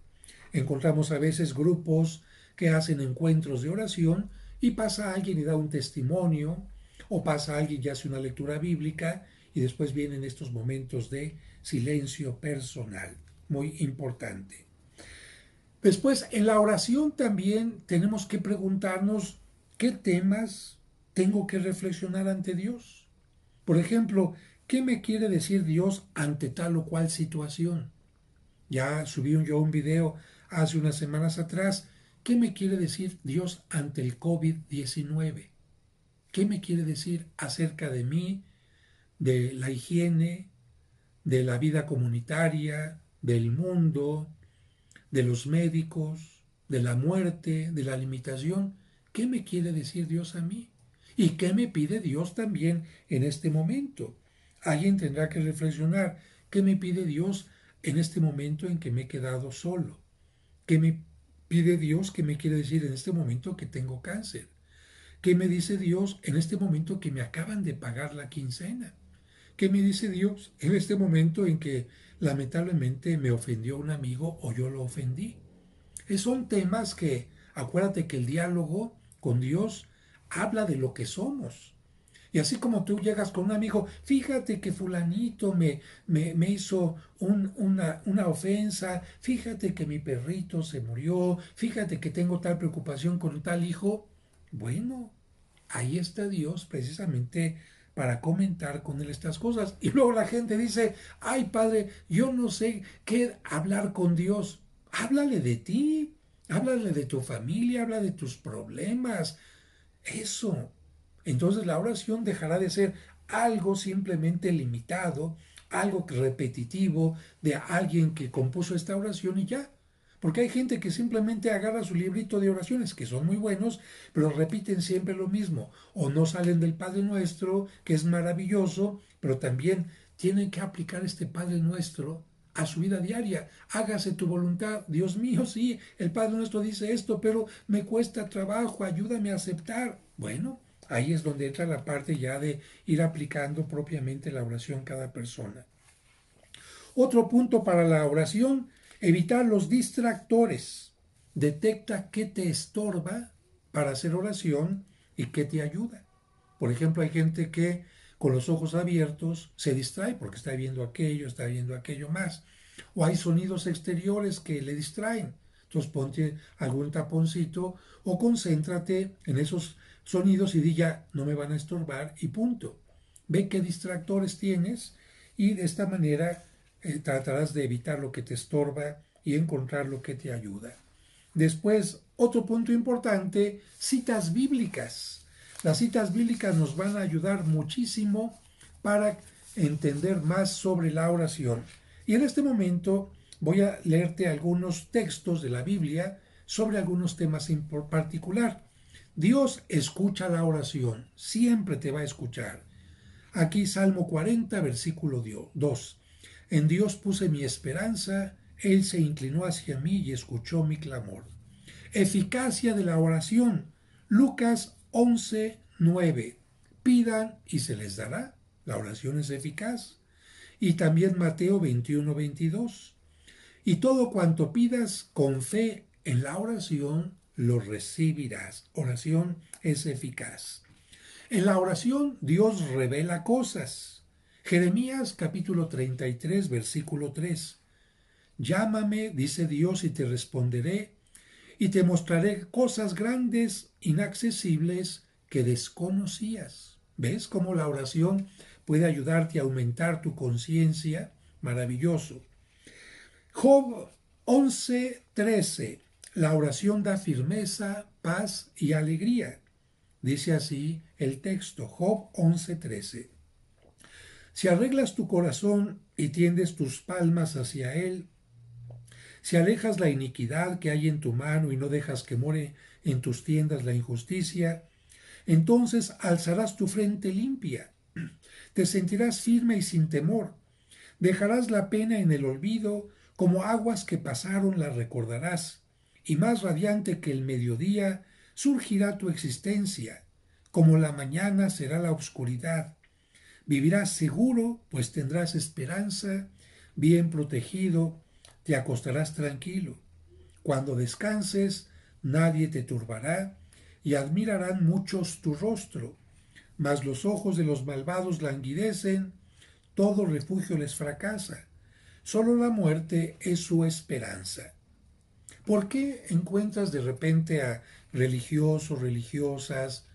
Encontramos a veces grupos que hacen encuentros de oración y pasa alguien y da un testimonio, o pasa alguien y hace una lectura bíblica, y después vienen estos momentos de silencio personal, muy importante. Después, en la oración también tenemos que preguntarnos qué temas tengo que reflexionar ante Dios. Por ejemplo, ¿qué me quiere decir Dios ante tal o cual situación? Ya subí yo un video hace unas semanas atrás. ¿Qué me quiere decir Dios ante el COVID-19? ¿Qué me quiere decir acerca de mí, de la higiene, de la vida comunitaria, del mundo, de los médicos, de la muerte, de la limitación? ¿Qué me quiere decir Dios a mí? ¿Y qué me pide Dios también en este momento? Alguien tendrá que reflexionar. ¿Qué me pide Dios en este momento en que me he quedado solo? ¿Qué me pide Dios? ¿Qué me quiere decir en este momento que tengo cáncer? ¿Qué me dice Dios en este momento que me acaban de pagar la quincena? ¿Qué me dice Dios en este momento en que lamentablemente me ofendió un amigo o yo lo ofendí? Son temas que, acuérdate que el diálogo con Dios habla de lo que somos. Y así como tú llegas con un amigo, fíjate que fulanito me hizo una ofensa, fíjate que mi perrito se murió, fíjate que tengo tal preocupación con tal hijo. Bueno, ahí está Dios precisamente para comentar con él estas cosas. Y luego la gente dice, ay padre, yo no sé qué hablar con Dios. Háblale de ti, háblale de tu familia, habla de tus problemas. Eso. Entonces la oración dejará de ser algo simplemente limitado, algo repetitivo de alguien que compuso esta oración y ya. Porque hay gente que simplemente agarra su librito de oraciones, que son muy buenos, pero repiten siempre lo mismo. O no salen del Padre Nuestro, que es maravilloso, pero también tienen que aplicar este Padre Nuestro a su vida diaria. Hágase tu voluntad. Dios mío, sí, el Padre Nuestro dice esto, pero me cuesta trabajo, ayúdame a aceptar. Bueno, ahí es donde entra la parte ya de ir aplicando propiamente la oración cada persona. Otro punto para la oración, evitar los distractores. detecta qué te estorba para hacer oración y qué te ayuda. Por ejemplo, hay gente que con los ojos abiertos se distrae porque está viendo aquello más. O hay sonidos exteriores que le distraen. Entonces ponte algún taponcito o concéntrate en esos sonidos y di ya, no me van a estorbar y punto. Ve qué distractores tienes y de esta manera tratarás de evitar lo que te estorba y encontrar lo que te ayuda. Después, otro punto importante, citas bíblicas. Las citas bíblicas nos van a ayudar muchísimo para entender más sobre la oración. Y en este momento voy a leerte algunos textos de la Biblia sobre algunos temas en particular. Dios escucha la oración, siempre te va a escuchar. Aquí Salmo 40, versículo 2. En Dios puse mi esperanza, Él se inclinó hacia mí y escuchó mi clamor. Eficacia de la oración. Lucas 11, 9. Pidan y se les dará. La oración es eficaz. Y también Mateo 21, 22. Y todo cuanto pidas con fe en la oración, lo recibirás. Oración es eficaz. En la oración Dios revela cosas. Jeremías capítulo 33, versículo 3. Llámame, dice Dios, y te responderé, y te mostraré cosas grandes, inaccesibles, que desconocías. ¿Ves cómo la oración puede ayudarte a aumentar tu conciencia? Maravilloso. Job 11:13. La oración da firmeza, paz y alegría. Dice así el texto, Job 11:13. Si arreglas tu corazón y tiendes tus palmas hacia él, si alejas la iniquidad que hay en tu mano y no dejas que more en tus tiendas la injusticia, entonces alzarás tu frente limpia, te sentirás firme y sin temor, dejarás la pena en el olvido, como aguas que pasaron la recordarás, y más radiante que el mediodía surgirá tu existencia, como la mañana será la oscuridad. Vivirás seguro, pues tendrás esperanza, bien protegido, te acostarás tranquilo. Cuando descanses, nadie te turbará, y admirarán muchos tu rostro. Mas los ojos de los malvados languidecen, todo refugio les fracasa. Solo la muerte es su esperanza. ¿Por qué encuentras de repente a religiosos, religiosas,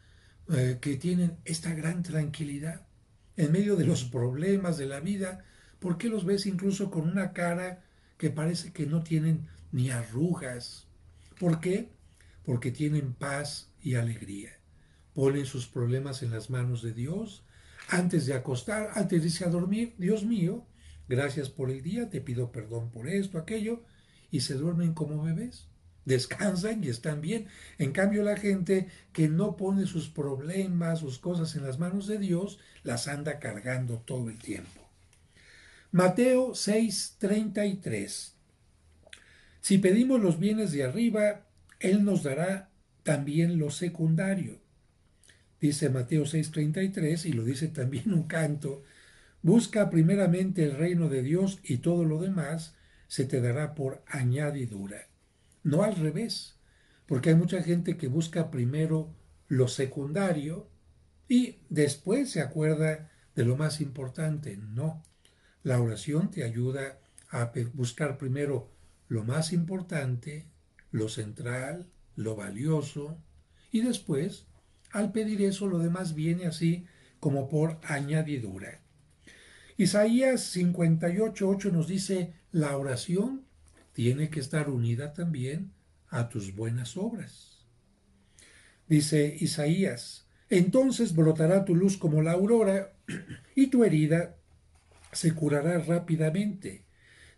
que tienen esta gran tranquilidad en medio de los problemas de la vida? ¿Por qué los ves incluso con una cara que parece que no tienen ni arrugas? ¿Por qué? Porque tienen paz y alegría. Ponen sus problemas en las manos de Dios. Antes de irse a dormir, Dios mío, gracias por el día, te pido perdón por esto, aquello, y se duermen como bebés. Descansan y están bien. En cambio, la gente que no pone sus problemas, sus cosas en las manos de Dios, las anda cargando todo el tiempo. Mateo 6:33. Si pedimos los bienes de arriba, Él nos dará también lo secundario. Dice Mateo 6:33 y lo dice también un canto. Busca primeramente el reino de Dios y todo lo demás se te dará por añadidura. No al revés, porque hay mucha gente que busca primero lo secundario y después se acuerda de lo más importante. No, la oración te ayuda a buscar primero lo más importante, lo central, lo valioso, y después, al pedir eso, lo demás viene así como por añadidura. Isaías 58:8 nos dice, la oración tiene que estar unida también a tus buenas obras. Dice Isaías, entonces brotará tu luz como la aurora y tu herida se curará rápidamente.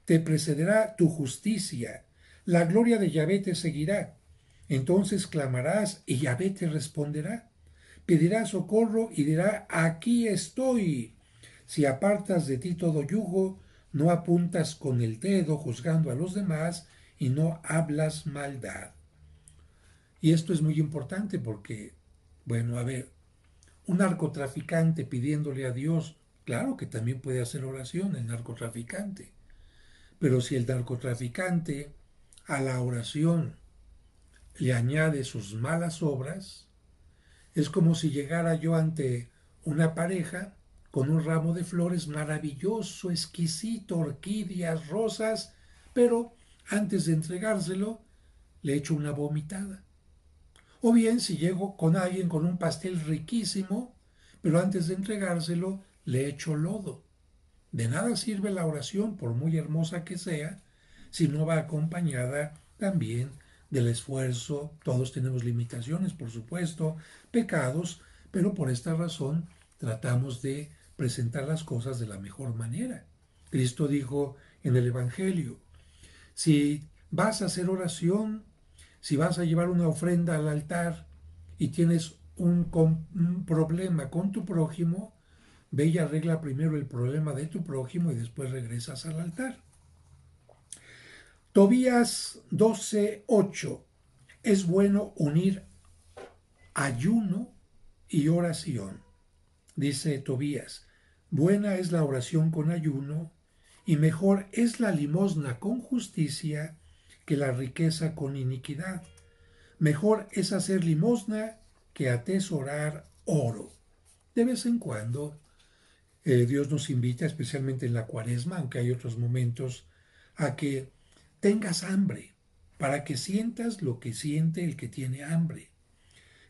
Te precederá tu justicia, la gloria de Yahvé te seguirá. Entonces clamarás y Yahvé te responderá. Pedirás socorro y dirá, aquí estoy. Si apartas de ti todo yugo, no apuntas con el dedo juzgando a los demás y no hablas maldad. Y esto es muy importante porque, bueno, a ver, un narcotraficante pidiéndole a Dios, claro que también puede hacer oración el narcotraficante, pero si el narcotraficante a la oración le añade sus malas obras, es como si llegara yo ante una pareja con un ramo de flores maravilloso, exquisito, orquídeas, rosas, pero antes de entregárselo le echo una vomitada. O bien si llego con alguien con un pastel riquísimo, pero antes de entregárselo le echo lodo. De nada sirve la oración, por muy hermosa que sea, si no va acompañada también del esfuerzo. Todos tenemos limitaciones, por supuesto, pecados, pero por esta razón tratamos de presentar las cosas de la mejor manera. Cristo dijo en el Evangelio, si vas a hacer oración, si vas a llevar una ofrenda al altar y tienes un problema con tu prójimo, ve y arregla primero el problema de tu prójimo y después regresas al altar. Tobías 12:8. Es bueno unir ayuno y oración. Dice Tobías, buena es la oración con ayuno y mejor es la limosna con justicia que la riqueza con iniquidad. Mejor es hacer limosna que atesorar oro. De vez en cuando Dios nos invita, especialmente en la Cuaresma, aunque hay otros momentos, a que tengas hambre, para que sientas lo que siente el que tiene hambre.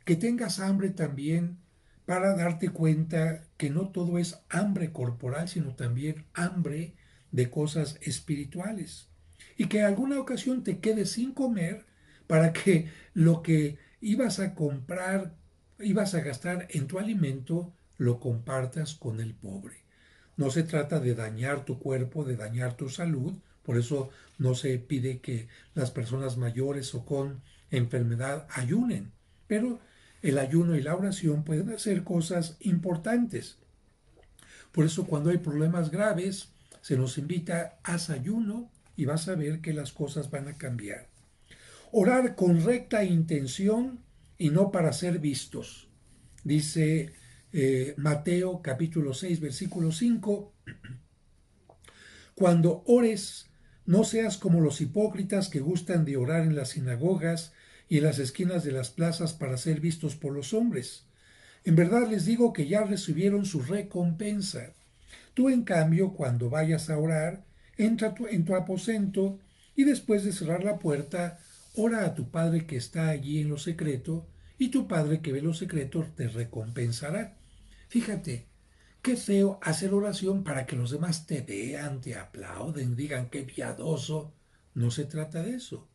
Que tengas hambre también para darte cuenta que no todo es hambre corporal, sino también hambre de cosas espirituales. Y que en alguna ocasión te quedes sin comer para que lo que ibas a comprar, ibas a gastar en tu alimento, lo compartas con el pobre. No se trata de dañar tu cuerpo, de dañar tu salud, por eso no se pide que las personas mayores o con enfermedad ayunen, pero el ayuno y la oración pueden hacer cosas importantes. Por eso cuando hay problemas graves, se nos invita a haz ayuno y vas a ver que las cosas van a cambiar. Orar con recta intención y no para ser vistos. Dice Mateo capítulo 6, versículo 5. Cuando ores, no seas como los hipócritas que gustan de orar en las sinagogas y en las esquinas de las plazas para ser vistos por los hombres. En verdad les digo que ya recibieron su recompensa. Tú, en cambio, cuando vayas a orar, entra en tu aposento y después de cerrar la puerta, ora a tu Padre que está allí en lo secreto, y tu Padre que ve lo secreto te recompensará. Fíjate, qué feo hacer oración para que los demás te vean, te aplauden, digan qué piadoso. No se trata de eso.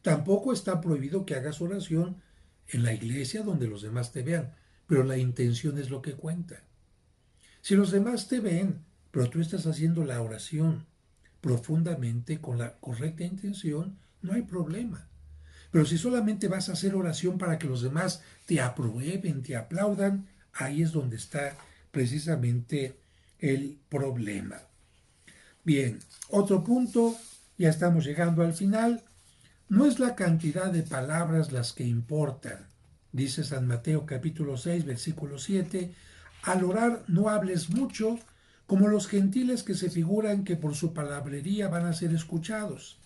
Tampoco está prohibido que hagas oración en la iglesia donde los demás te vean, pero la intención es lo que cuenta. Si los demás te ven, pero tú estás haciendo la oración profundamente con la correcta intención, no hay problema. Pero si solamente vas a hacer oración para que los demás te aprueben, te aplaudan, ahí es donde está precisamente el problema. Bien, otro punto, ya estamos llegando al final. No es la cantidad de palabras las que importan. Dice San Mateo capítulo 6, versículo 7, al orar no hables mucho, como los gentiles que se figuran que por su palabrería van a ser escuchados.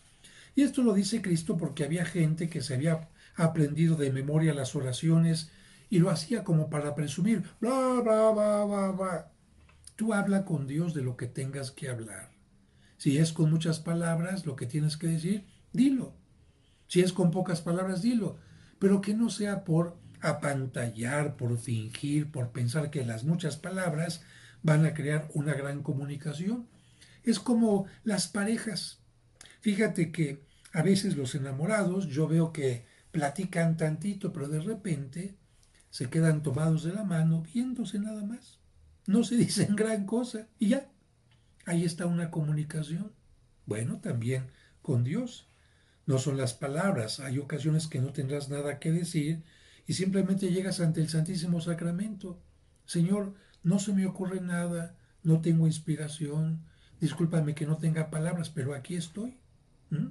Y esto lo dice Cristo porque había gente que se había aprendido de memoria las oraciones y lo hacía como para presumir, bla, bla, bla, bla, bla. Tú habla con Dios de lo que tengas que hablar. Si es con muchas palabras lo que tienes que decir, dilo. Si es con pocas palabras, dilo. Pero que no sea por apantallar, por fingir, por pensar que las muchas palabras van a crear una gran comunicación. Es como las parejas. Fíjate que a veces los enamorados, yo veo que platican tantito, pero de repente se quedan tomados de la mano, viéndose nada más. No se dicen gran cosa y ya, ahí está una comunicación. Bueno, también con Dios. No son las palabras, hay ocasiones que no tendrás nada que decir y simplemente llegas ante el Santísimo Sacramento. Señor, no se me ocurre nada, no tengo inspiración, discúlpame que no tenga palabras, pero aquí estoy. ¿Mm?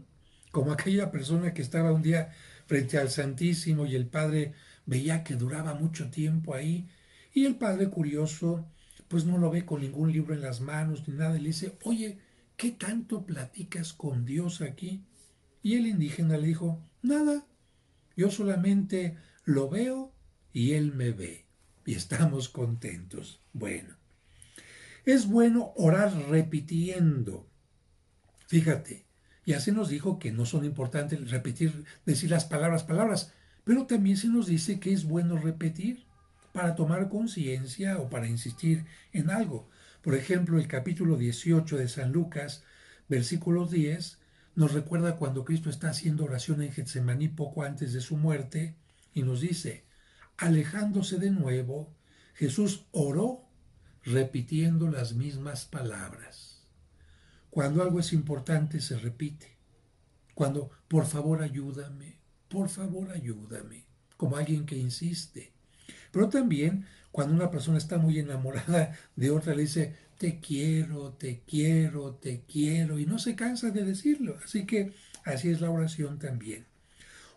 Como aquella persona que estaba un día frente al Santísimo y el Padre veía que duraba mucho tiempo ahí y el Padre curioso pues no lo ve con ningún libro en las manos ni nada y le dice, oye, ¿qué tanto platicas con Dios aquí? Y el indígena le dijo, nada, Yo solamente lo veo y Él me ve. Y estamos contentos. Bueno, es bueno orar repitiendo. Fíjate, ya se nos dijo que no son importantes repetir, decir las palabras, pero también se nos dice que es bueno repetir para tomar conciencia o para insistir en algo. Por ejemplo, el capítulo 18 de San Lucas, versículo 10, nos recuerda cuando Cristo está haciendo oración en Getsemaní poco antes de su muerte y nos dice, alejándose de nuevo, Jesús oró repitiendo las mismas palabras. Cuando algo es importante se repite. Cuando, por favor ayúdame, como alguien que insiste. Pero también cuando una persona está muy enamorada de otra, le dice, te quiero, te quiero, te quiero, y no se cansa de decirlo. Así que así es la oración también.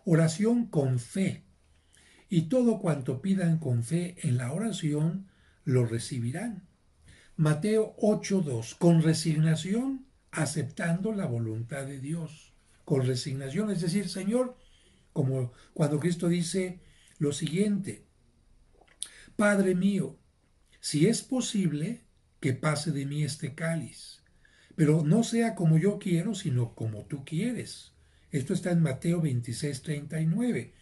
Oración con fe. Y todo cuanto pidan con fe en la oración, lo recibirán. Mateo 8:2, con resignación, aceptando la voluntad de Dios. Con resignación, es decir, Señor, como cuando Cristo dice lo siguiente, Padre mío, si es posible, que pase de mí este cáliz, pero no sea como yo quiero, sino como tú quieres. Esto está en Mateo 26:39.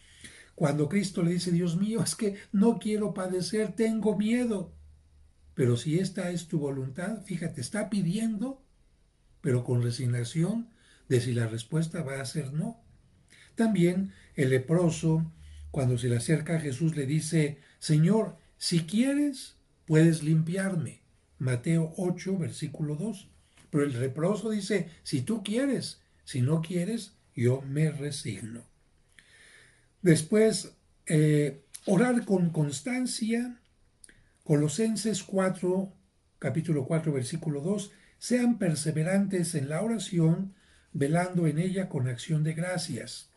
Cuando Cristo le dice, Dios mío, es que no quiero padecer, tengo miedo. Pero si esta es tu voluntad, fíjate, está pidiendo, pero con resignación de si la respuesta va a ser no. También el leproso, cuando se le acerca a Jesús, le dice, Señor, si quieres, puedes limpiarme. Mateo 8, versículo 2. Pero el leproso dice, si tú quieres, si no quieres, yo me resigno. Después, orar con constancia. Colosenses 4, capítulo 4, versículo 2, sean perseverantes en la oración, velando en ella con acción de gracias.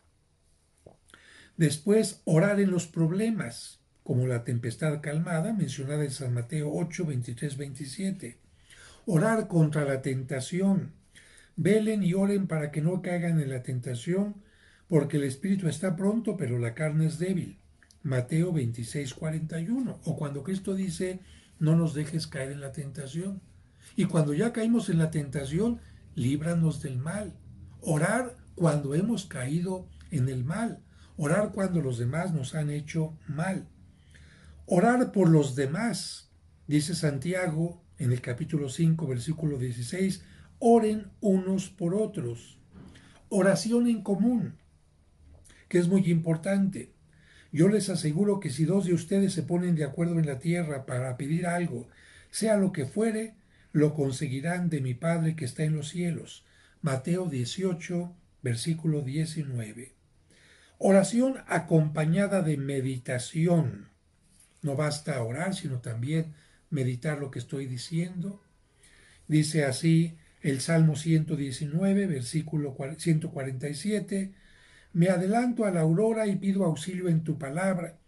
Después, orar en los problemas, como la tempestad calmada, mencionada en San Mateo 8, 23, 27. Orar contra la tentación. Velen y oren para que no caigan en la tentación, porque el espíritu está pronto, pero la carne es débil. Mateo 26, 41. O cuando Cristo dice, no nos dejes caer en la tentación. Y cuando ya caímos en la tentación, líbranos del mal. Orar cuando hemos caído en el mal. Orar cuando los demás nos han hecho mal. Orar por los demás. Dice Santiago en el capítulo 5, versículo 16, oren unos por otros. Oración en común, que es muy importante. Yo les aseguro que si dos de ustedes se ponen de acuerdo en la tierra para pedir algo, sea lo que fuere, lo conseguirán de mi Padre que está en los cielos. Mateo 18, versículo 19. Oración acompañada de meditación. No basta orar, sino también meditar lo que estoy diciendo. Dice así el Salmo 119, versículo 147. Me adelanto a la aurora y pido auxilio en tu palabra.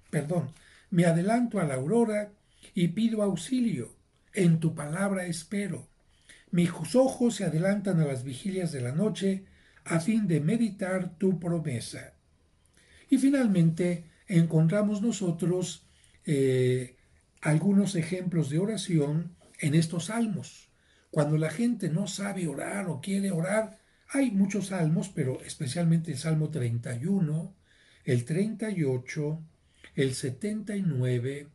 Me adelanto a la aurora y pido auxilio. En tu palabra espero. Mis ojos se adelantan a las vigilias de la noche a fin de meditar tu promesa. Y finalmente encontramos nosotros algunos ejemplos de oración en estos salmos. Cuando la gente no sabe orar o quiere orar, hay muchos salmos, pero especialmente el Salmo 31, el 38, el 79,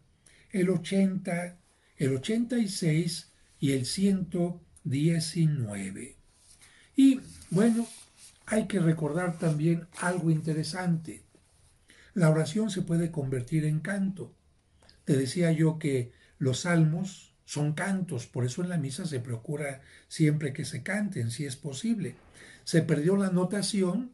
el 80, el 86 y el 119. Y bueno, hay que recordar también algo interesante. La oración se puede convertir en canto. Te decía yo que los salmos son cantos, por eso en la misa se procura siempre que se canten, si es posible. Se perdió la notación,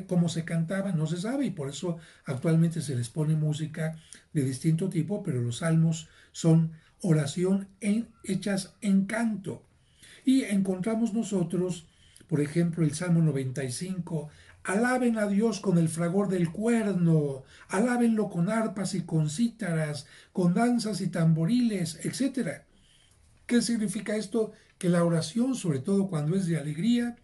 cómo se cantaba, no se sabe, y por eso actualmente se les pone música de distinto tipo, pero los salmos son oración hechas en canto. Y encontramos nosotros, por ejemplo, el Salmo 95, alaben a Dios con el fragor del cuerno, alábenlo con arpas y con cítaras, con danzas y tamboriles, etc. ¿Qué significa esto? Que la oración, sobre todo cuando es de alegría,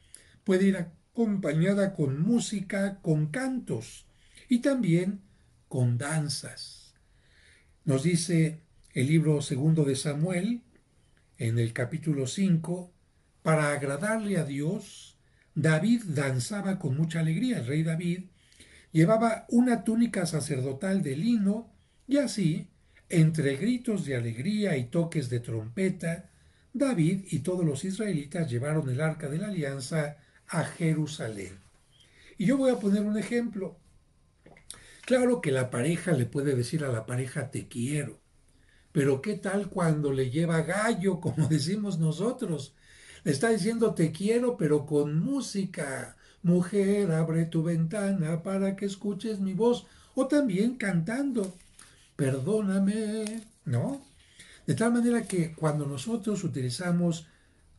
puede ir acompañada con música, con cantos. y también con danzas. Nos dice el libro segundo de Samuel, en el capítulo 5, para agradarle a Dios, David danzaba con mucha alegría. El rey David llevaba una túnica sacerdotal de lino y así, entre gritos de alegría y toques de trompeta, David y todos los israelitas llevaron el arca de la alianza a Jerusalén. Y yo voy a poner un ejemplo. Claro que la pareja le puede decir a la pareja te quiero, pero ¿qué tal cuando le lleva gallo, como decimos nosotros? Le está diciendo te quiero, pero con música. Mujer, abre tu ventana para que escuches mi voz. O también cantando, perdóname, ¿no? De tal manera que cuando nosotros utilizamos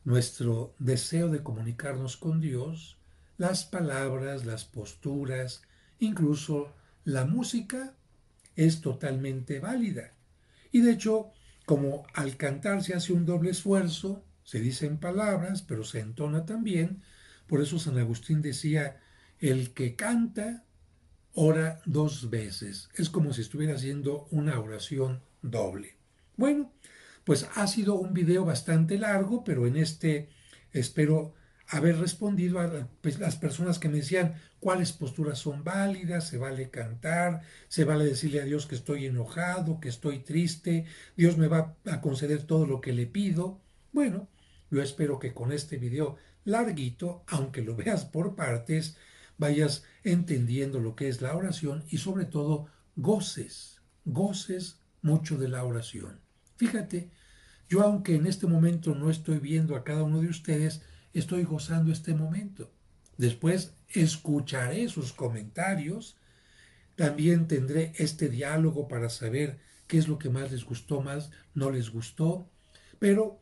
nuestro deseo de comunicarnos con Dios, las palabras, las posturas, incluso la música es totalmente válida. Y de hecho, como al cantar se hace un doble esfuerzo, se dicen palabras, pero se entona también, por eso San Agustín decía, el que canta ora dos veces. Es como si estuviera haciendo una oración doble. Bueno, pues ha sido un video bastante largo, pero en este espero haber respondido a pues, las personas que me decían cuáles posturas son válidas, se vale cantar, se vale decirle a Dios que estoy enojado, que estoy triste, Dios me va a conceder todo lo que le pido. Bueno, yo espero que con este video larguito, aunque lo veas por partes, vayas entendiendo lo que es la oración y sobre todo goces mucho de la oración. Fíjate, yo aunque en este momento no estoy viendo a cada uno de ustedes, estoy gozando este momento. Después escucharé sus comentarios, también tendré este diálogo para saber qué es lo que más les gustó, más no les gustó, pero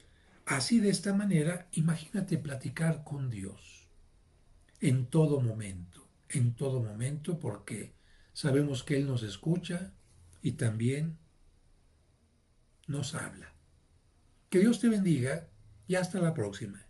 así de esta manera, imagínate platicar con Dios en todo momento, porque sabemos que Él nos escucha y también nos habla. Que Dios te bendiga y hasta la próxima.